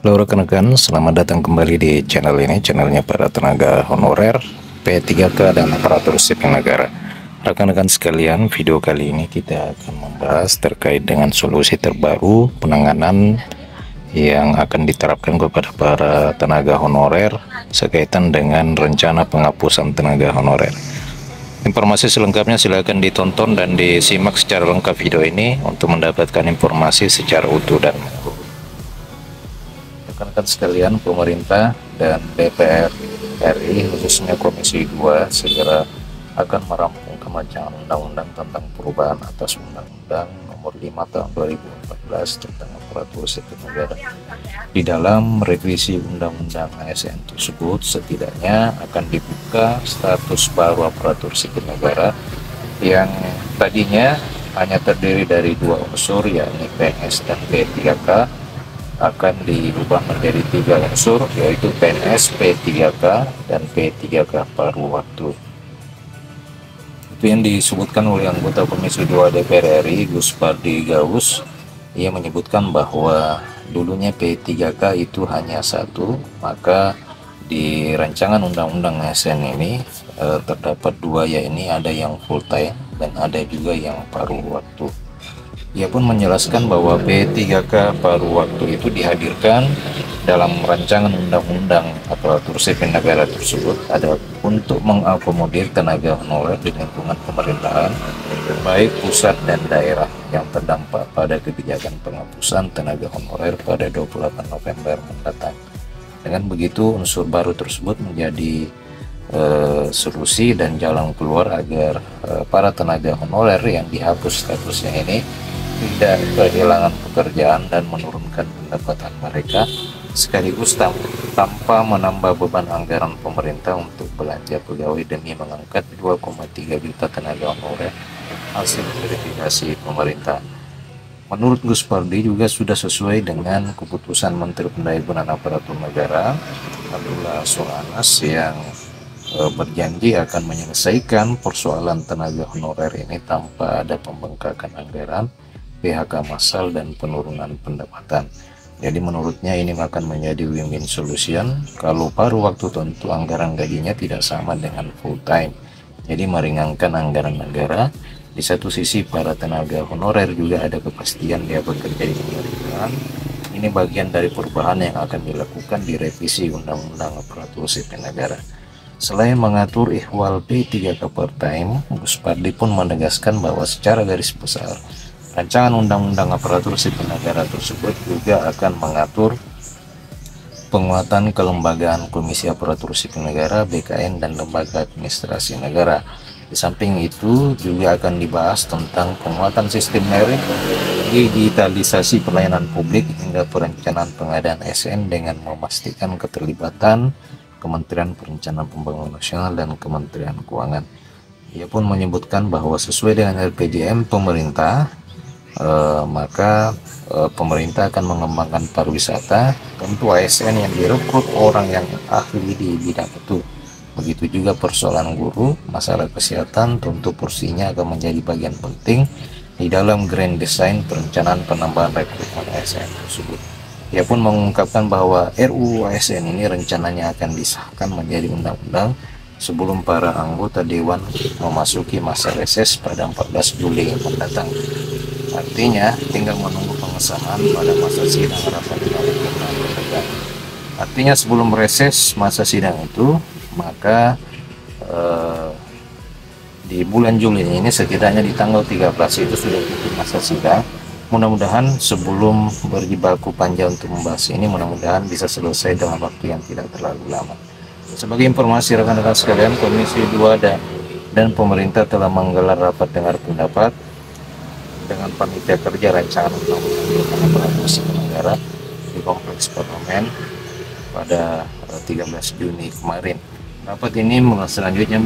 Halo rekan-rekan, selamat datang kembali di channel ini, channelnya para tenaga honorer, P3K dan aparatur sipil negara. Rekan-rekan sekalian, video kali ini kita akan membahas terkait dengan solusi terbaru penanganan yang akan diterapkan kepada para tenaga honorer sekaitan dengan rencana penghapusan tenaga honorer. Informasi selengkapnya silakan ditonton dan disimak secara lengkap video ini untuk mendapatkan informasi secara utuh dan menyeluruh. Rekan-rekan sekalian, pemerintah dan DPR RI khususnya Komisi 2 segera akan merampung rancangan undang-undang tentang perubahan atas Undang-Undang Nomor 5 Tahun 2014 tentang aparatur sipil negara. Di dalam revisi Undang-Undang ASN tersebut setidaknya akan dibuka status baru aparatur sipil negara yang tadinya hanya terdiri dari dua unsur, yakni PNS dan P3K, akan diubah menjadi tiga unsur, yaitu PNS, P3K, dan P3K paruh waktu. Itu yang disebutkan oleh anggota Komisi 2 DPR RI, Gus Pardi Gaus. Ia menyebutkan bahwa dulunya P3K itu hanya satu, maka di rancangan undang-undang ASN ini terdapat dua, yaitu ada yang full time dan ada juga yang paruh waktu. Ia pun menjelaskan bahwa P3K paruh waktu itu dihadirkan dalam rancangan undang-undang aparatur sipil negara tersebut ada untuk mengakomodir tenaga honorer di lingkungan pemerintahan, baik pusat dan daerah, yang terdampak pada kebijakan penghapusan tenaga honorer pada 28 November mendatang. Dengan begitu, unsur baru tersebut menjadi solusi dan jalan keluar agar para tenaga honorer yang dihapus statusnya ini tidak kehilangan pekerjaan dan menurunkan pendapatan mereka, sekaligus tanpa menambah beban anggaran pemerintah untuk belanja pegawai demi mengangkat 2,3 juta tenaga honorer hasil verifikasi pemerintah. Menurut Gus Pardi juga sudah sesuai dengan keputusan Menteri Pendayaan Aparatur Negara Abdullah Soanas yang berjanji akan menyelesaikan persoalan tenaga honorer ini tanpa ada pembengkakan anggaran, PHK massal, dan penurunan pendapatan. Jadi menurutnya ini akan menjadi win-win solution. Kalau paruh waktu tentu anggaran gajinya tidak sama dengan full time, jadi meringankan anggaran negara. Di satu sisi para tenaga honorer juga ada kepastian dia bekerja di pemerintahan. Ini bagian dari perubahan yang akan dilakukan di revisi Undang-Undang Aparatur Sipil Negara. Selain mengatur ihwal P3K part time, Gus Pardi pun menegaskan bahwa secara garis besar rancangan Undang-Undang Aparatur Sipil Negara tersebut juga akan mengatur penguatan kelembagaan Komisi Aparatur Sipil Negara, BKN, dan Lembaga Administrasi Negara. Di samping itu juga akan dibahas tentang penguatan sistem merit, digitalisasi pelayanan publik, hingga perencanaan pengadaan ASN dengan memastikan keterlibatan Kementerian Perencanaan Pembangunan Nasional dan Kementerian Keuangan. Ia pun menyebutkan bahwa sesuai dengan RPJM pemerintah, maka pemerintah akan mengembangkan pariwisata, tentu ASN yang direkrut orang yang ahli di bidang itu. Begitu juga persoalan guru, masalah kesehatan, tentu porsinya akan menjadi bagian penting di dalam grand design perencanaan penambahan rekrutmen ASN tersebut. Ia pun mengungkapkan bahwa RUU ASN ini rencananya akan disahkan menjadi undang-undang sebelum para anggota Dewan memasuki masa reses pada 14 Juli mendatang. Artinya tinggal menunggu pengesahan pada masa sidang rapat paripurna mendatang. Artinya sebelum reses masa sidang itu, maka di bulan Juli ini setidaknya di tanggal 13 itu sudah tutup masa sidang. Mudah-mudahan sebelum berjibaku panjang untuk membahas ini, mudah-mudahan bisa selesai dalam waktu yang tidak terlalu lama. Sebagai informasi rekan-rekan sekalian, Komisi 2 dan pemerintah telah menggelar rapat dengar pendapat dengan panitia kerja rancangan undang-undang aparatur sipil negara di Kompleks Parlemen pada 13 Juni kemarin. Rapat ini selanjutnya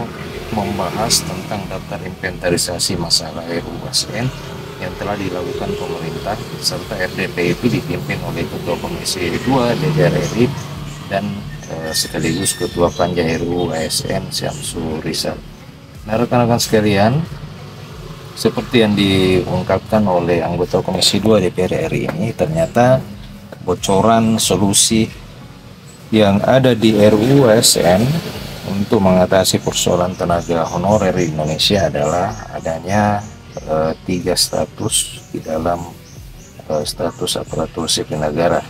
membahas tentang daftar inventarisasi masalah RUU ASN yang telah dilakukan pemerintah, serta RDP itu dipimpin oleh Ketua Komisi 2 DPR RI dan sekaligus Ketua Panja RUU ASN Syamsul Rizal. Nah rekan-rekan sekalian, seperti yang diungkapkan oleh anggota Komisi 2 DPR RI ini, ternyata bocoran solusi yang ada di RUU ASN untuk mengatasi persoalan tenaga honorer di Indonesia adalah adanya 3 status di dalam status aparatur sipil negara.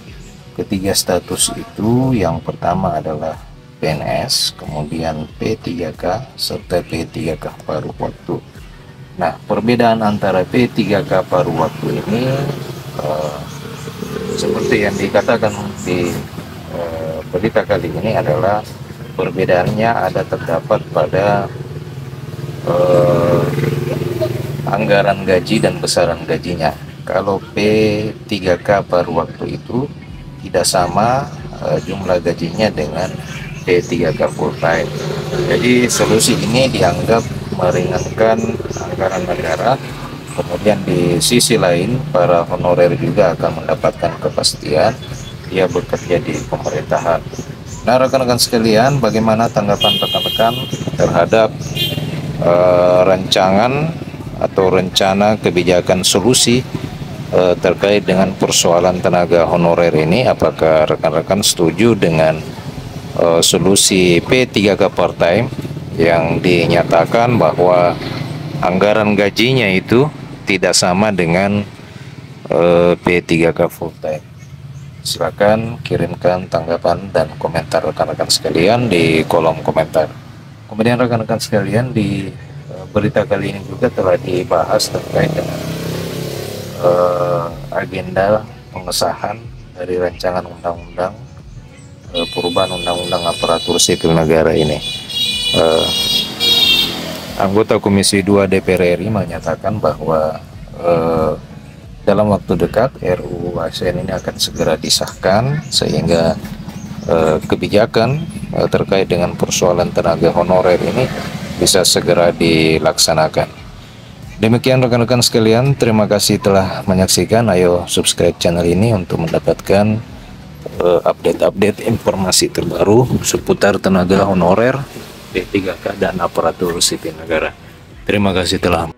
Ketiga status itu, yang pertama adalah PNS, kemudian P3K, serta P3K paruh waktu. Nah, perbedaan antara P3K paruh waktu ini seperti yang dikatakan di berita kali ini adalah perbedaannya terdapat pada anggaran gaji dan besaran gajinya. Kalau P3K paruh waktu itu tidak sama jumlah gajinya dengan P3K full time. Jadi solusi ini dianggap meringankan anggaran negara. Kemudian di sisi lain, para honorer juga akan mendapatkan kepastian dia bekerja di pemerintahan. Nah, rekan-rekan sekalian, bagaimana tanggapan rekan-rekan terhadap rancangan atau rencana kebijakan solusi terkait dengan persoalan tenaga honorer ini? Apakah rekan-rekan setuju dengan solusi P3K part-time yang dinyatakan bahwa anggaran gajinya itu tidak sama dengan P3K full-time? Silakan kirimkan tanggapan dan komentar rekan-rekan sekalian di kolom komentar. Kemudian rekan-rekan sekalian, di berita kali ini juga telah dibahas terkait dengan agenda pengesahan dari rancangan undang-undang perubahan undang-undang aparatur sipil negara ini. Anggota Komisi 2 DPR RI menyatakan bahwa dalam waktu dekat RUU ASN ini akan segera disahkan, sehingga kebijakan terkait dengan persoalan tenaga honorer ini bisa segera dilaksanakan. Demikian rekan-rekan sekalian, terima kasih telah menyaksikan. Ayo subscribe channel ini untuk mendapatkan update-update informasi terbaru seputar tenaga honorer, P3K dan aparatur sipil negara. Terima kasih telah